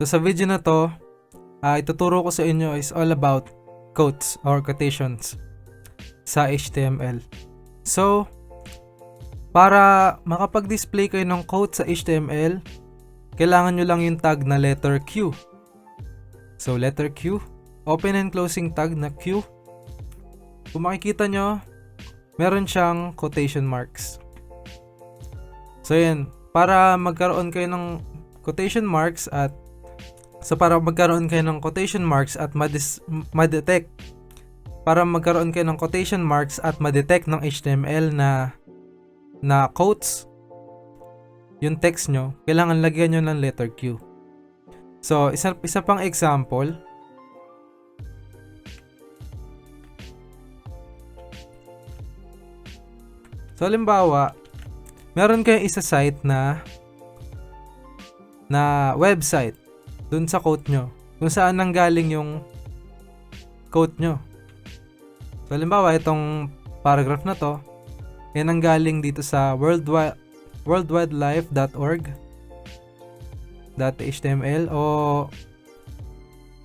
So sa video na to, ituturo ko sa inyo is all about quotes or quotations sa HTML. So, para makapag-display kayo ng quote sa HTML, kailangan nyo lang yung tag na letter Q. So, letter Q, open and closing tag na Q. Kung makikita nyo, meron siyang quotation marks. So, yan. Para magkaroon kayo ng quotation marks at ma-detect ng HTML na quotes yung text nyo, kailangan lagyan nyo ng letter Q. So, isa pang example. So, halimbawa, meron kayong isa site na website dun sa quote nyo, kung saan nanggaling yung quote nyo. So, halimbawa, itong paragraph na to, yan nanggaling dito sa worldwidelife.org.html o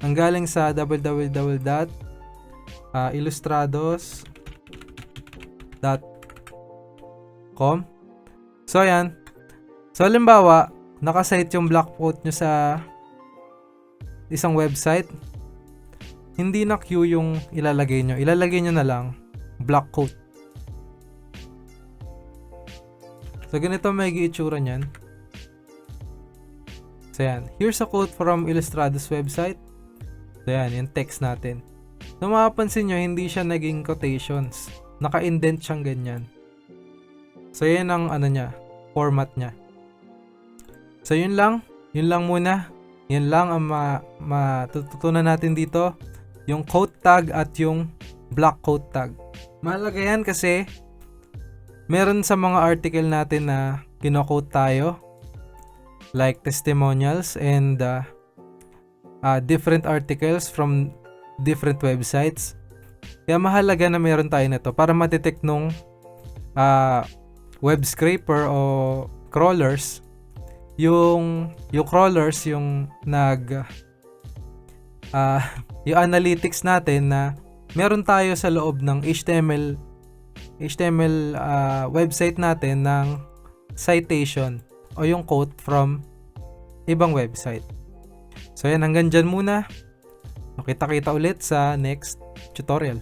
nanggaling sa www.illustrados.com. So, ayan. So, halimbawa, nakasite yung block quote nyo sa isang website, hindi na Q yung ilalagay nyo. Ilalagay nyo na lang block quote. So, ganito may itsura niyan. So, yan. Here's a quote from Illustrados website. So, yan. Yung text natin. So, mapapansin nyo, hindi siya naging quotations. Naka-indent siyang ganyan. So, yan ang format niya. So, yun lang. Yun lang muna. Yan lang ang matututunan natin dito. Yung quote tag at yung block quote tag. Mahalaga yan kasi meron sa mga article natin na kino-quote tayo, like testimonials and different articles from different websites. Kaya mahalaga na meron tayo nito para ma-detect nung web scraper o crawlers, yung crawlers yung yung analytics natin na meron tayo sa loob ng HTML website natin ng citation o yung quote from ibang website. So yan, hanggang dyan muna. Kita-kita ulit sa next tutorial.